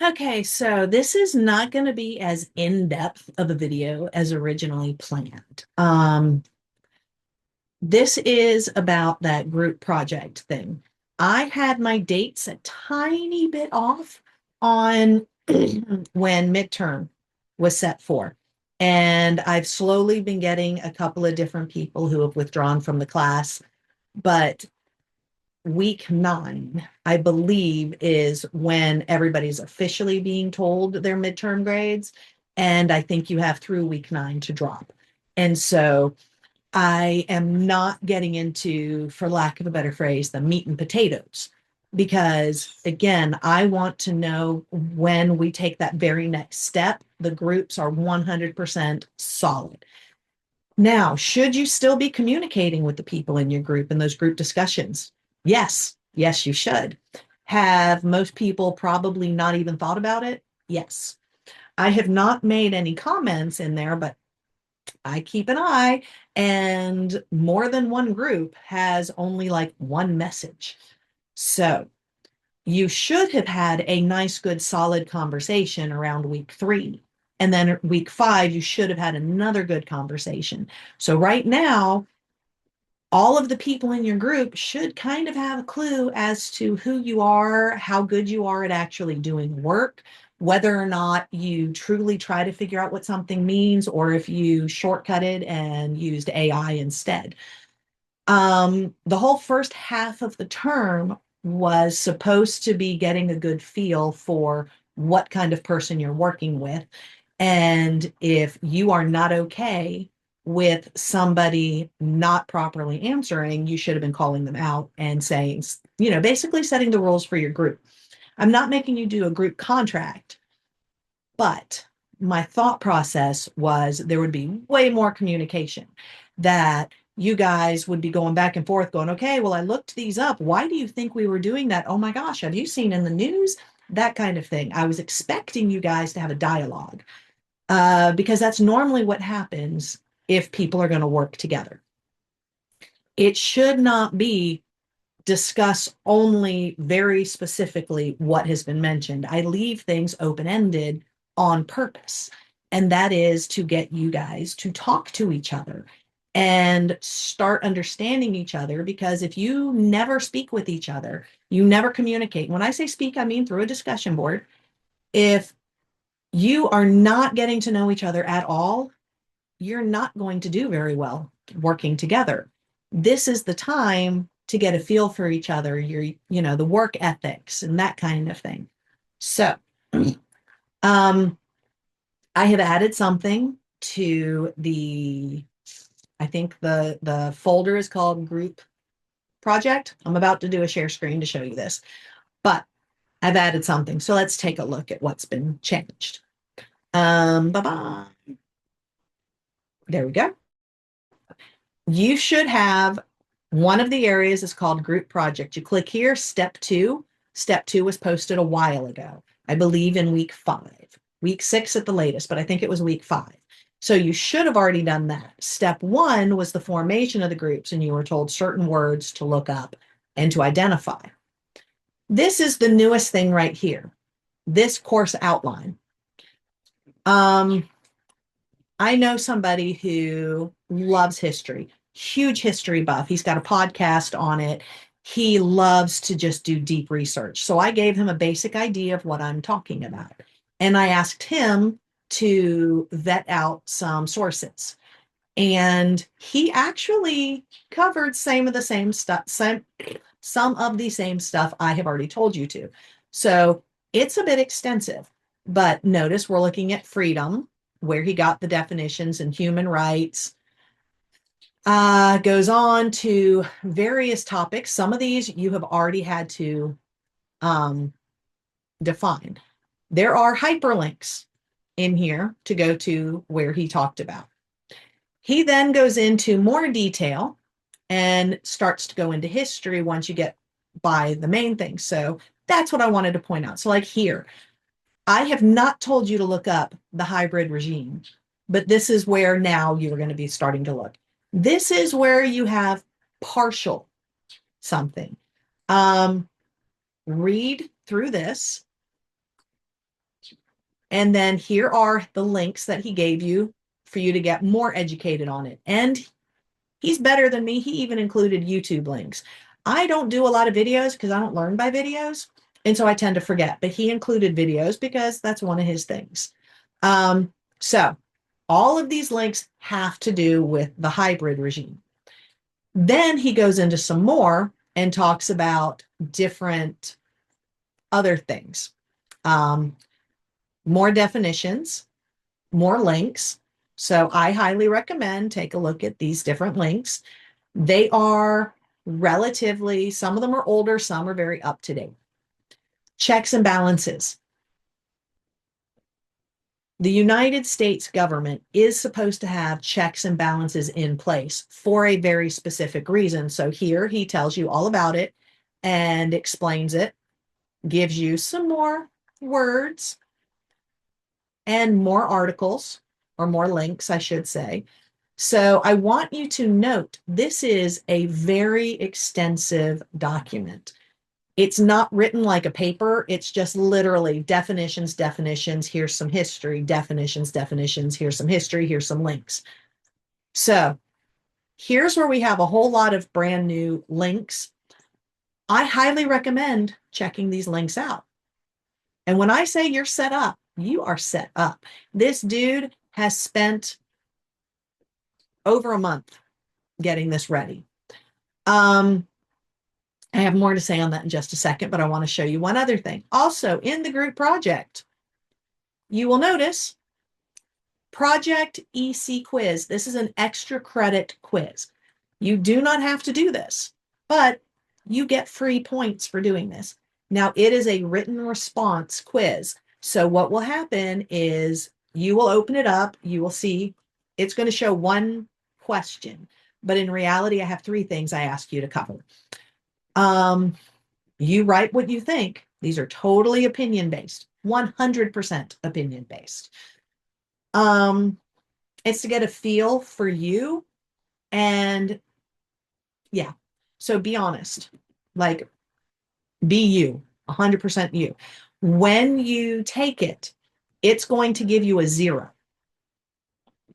Okay, so this is not going to be as in-depth of a video as originally planned. This is about that group project thing. I had my dates a tiny bit off on when midterm was set for. And I've slowly been getting a couple of different people who have withdrawn from the class. But week 9, I believe, is when everybody's officially being told their midterm grades. And I think you have through week 9 to drop. And so I am not getting into, for lack of a better phrase, the meat and potatoes. Because again, I want to know when we take that very next step, the groups are 100% solid. Now, should you still be communicating with the people in your group in those group discussions? Yes, yes, you should. Have most people probably not even thought about it? Yes. I have not made any comments in there, but I keep an eye, and more than one group has only like one message. So you should have had a nice, good, solid conversation around week 3. And then week 5, you should have had another good conversation. So right now, all of the people in your group should kind of have a clue as to who you are, how good you are at actually doing work, whether or not you truly try to figure out what something means, or if you shortcutted and used AI instead. The whole first half of the term was supposed to be getting a good feel for what kind of person you're working with. And if you are not okay with somebody not properly answering, you should have been calling them out and saying, basically setting the rules for your group. I'm not making you do a group contract, but my thought process was there would be way more communication, that you guys would be going back and forth going, okay, well, I looked these up. Why do you think we were doing that? Oh my gosh, have you seen in the news? That kind of thing. I was expecting you guys to have a dialogue, because that's normally what happens if people are going to work together. It should not be discuss only very specifically what has been mentioned. I leave things open ended on purpose, and that is to get you guys to talk to each other and start understanding each other. Because if you never speak with each other, you never communicate. When I say speak, I mean through a discussion board. If you are not getting to know each other at all, you're not going to do very well working together. This is the time to get a feel for each other, the work ethics and that kind of thing. So, um, I have added something to I think the folder is called group project. I'm about to do a share screen to show you this, but I've added something. So let's take a look at what's been changed. Bye-bye. There we go. You should have one of the areas is called group project. You click here, step 2. Step 2 was posted a while ago, I believe in week 5, week 6 at the latest, but I think it was week 5. So you should have already done that. Step 1 was the formation of the groups, and you were told certain words to look up and to identify. This is the newest thing right here, this course outline. I know somebody who loves history, huge history buff. He's got a podcast on it. He loves to just do deep research. So I gave him a basic idea of what I'm talking about. And I asked him to vet out some sources. And he actually covered some of the same stuff, some of the same stuff I have already told you to. So it's a bit extensive, but notice we're looking at freedom, where he got the definitions, and human rights. Goes on to various topics. Some of these you have already had to define. There are hyperlinks in here to go to where he talked about. He then goes into more detail and starts to go into history once you get by the main thing. So that's what I wanted to point out. So like here, I have not told you to look up the hybrid regime, but this is where now you're going to be starting to look. This is where you have partial something. Read through this. And then here are the links that he gave you for you to get more educated on it. And he's better than me. He even included YouTube links. I don't do a lot of videos because I don't learn by videos. And so I tend to forget, but he included videos because that's one of his things. So all of these links have to do with the hybrid regime. Then he goes into some more and talks about different other things. More definitions, more links. So I highly recommend take a look at these different links. They are relatively, some of them are older, some are very up to date. Checks and balances. The United States government is supposed to have checks and balances in place for a very specific reason. So here he tells you all about it and explains it, gives you some more words and more articles, or more links, I should say. So I want you to note this is a very extensive document. It's not written like a paper. It's just literally definitions, definitions. Here's some history, definitions, definitions. Here's some history. Here's some links. So here's where we have a whole lot of brand new links. I highly recommend checking these links out. And when I say you're set up, you are set up. This dude has spent over a month getting this ready. I have more to say on that in just a second, but I want to show you one other thing. Also, in the group project, you will notice Project EC Quiz. This is an extra credit quiz. You do not have to do this, but you get free points for doing this. Now, it is a written response quiz. So what will happen is you will open it up. You will see it's going to show one question, but in reality, I have three things I ask you to cover. You write what you think. These are totally opinion-based, 100% opinion-based. It's to get a feel for you. And yeah, so be honest, like be you, 100% you. When you take it, it's going to give you a 0.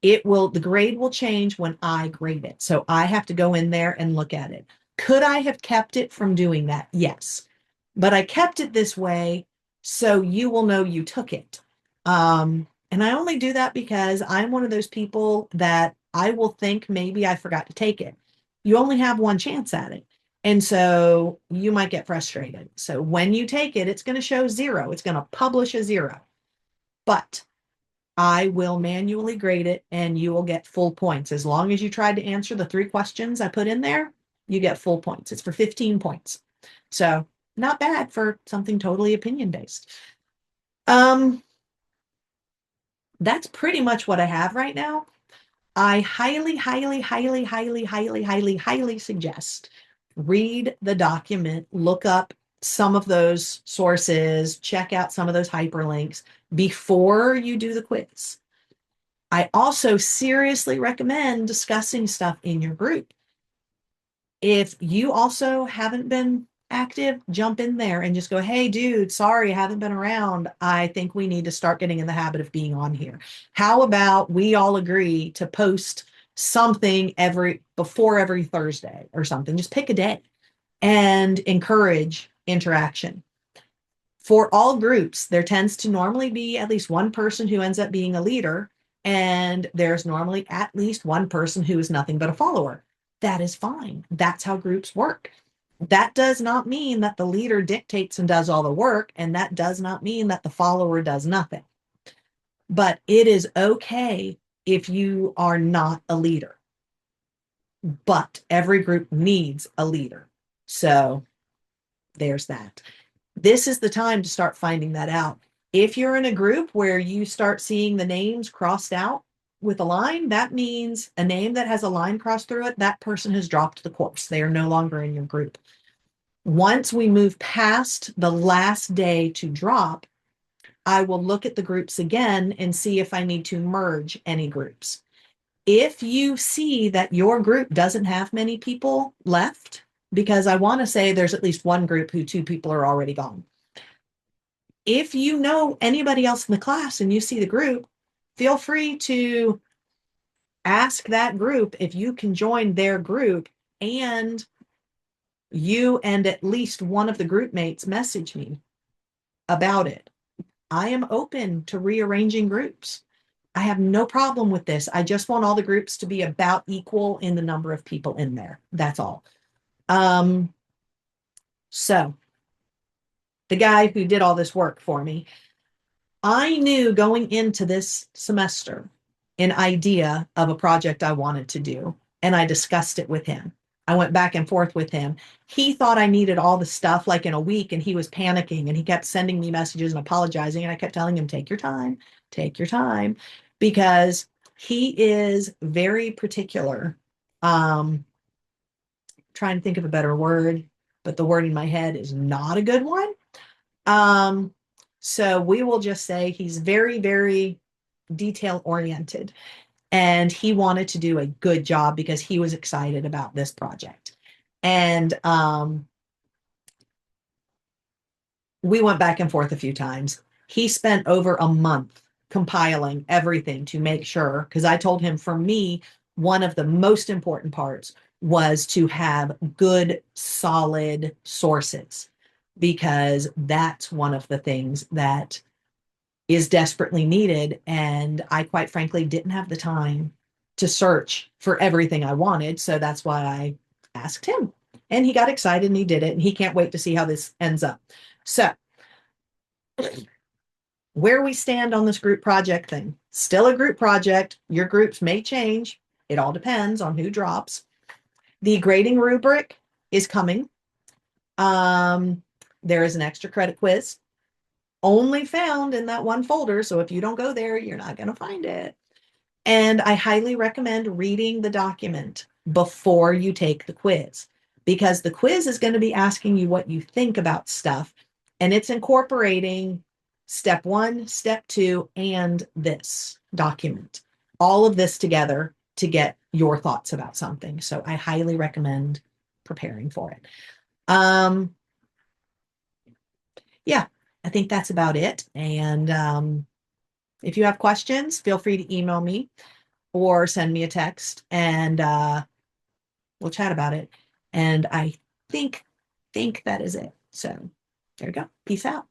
The grade will change when I grade it. So I have to go in there and look at it. Could I have kept it from doing that? Yes. But I kept it this way so you will know you took it. And I only do that because I'm one of those people that I will think maybe I forgot to take it. You only have one chance at it. And so you might get frustrated. So when you take it, it's going to show 0. It's going to publish a 0. But I will manually grade it and you will get full points. As long as you tried to answer the 3 questions I put in there, you get full points. It's for 15 points. So not bad for something totally opinion-based. That's pretty much what I have right now. I highly, highly, highly, highly, highly, highly, highly suggest read the document, look up some of those sources, check out some of those hyperlinks before you do the quiz. I also seriously recommend discussing stuff in your group. If you also haven't been active, jump in there and just go, hey, dude, sorry, I haven't been around. I think we need to start getting in the habit of being on here. How about we all agree to post something before every Thursday or something? Just pick a day and encourage interaction. For all groups, there tends to normally be at least one person who ends up being a leader, and there's normally at least one person who is nothing but a follower. That is fine. That's how groups work. That does not mean that the leader dictates and does all the work, and that does not mean that the follower does nothing. But it is okay if you are not a leader. But every group needs a leader. So there's that. This is the time to start finding that out. If you're in a group where you start seeing the names crossed out with a line, that means a name that has a line crossed through it, that person has dropped the course. They are no longer in your group. Once we move past the last day to drop, I will look at the groups again and see if I need to merge any groups. If you see that your group doesn't have many people left, because I want to say there's at least one group who 2 people are already gone. if you know anybody else in the class and you see the group, feel free to ask that group if you can join their group, and you and at least one of the group mates message me about it. I am open to rearranging groups. I have no problem with this. I just want all the groups to be about equal in the number of people in there. That's all. So the guy who did all this work for me, I knew going into this semester an idea of a project I wanted to do, and I discussed it with him. I went back and forth with him. He thought I needed all the stuff like in a week, and he was panicking, and he kept sending me messages and apologizing. And I kept telling him, take your time, because he is very particular. Trying to think of a better word, but the word in my head is not a good one. So we will just say he's very, very detail oriented, and he wanted to do a good job because he was excited about this project. And we went back and forth a few times. He spent over a month compiling everything to make sure, because I told him, for me, one of the most important parts was to have good, solid sources, because that's one of the things that is desperately needed. And I, quite frankly, didn't have the time to search for everything I wanted. So that's why I asked him. And he got excited and he did it. And he can't wait to see how this ends up. So where we stand on this group project thing, still a group project. Your groups may change. It all depends on who drops. The grading rubric is coming. There is an extra credit quiz only found in that one folder. So if you don't go there, you're not going to find it. And I highly recommend reading the document before you take the quiz, because the quiz is going to be asking you what you think about stuff, and it's incorporating step 1, step 2, and this document, all of this together to get your thoughts about something. So I highly recommend preparing for it. Yeah, I think that's about it. And if you have questions, feel free to email me or send me a text, and we'll chat about it. And I think that is it. So there you go. Peace out.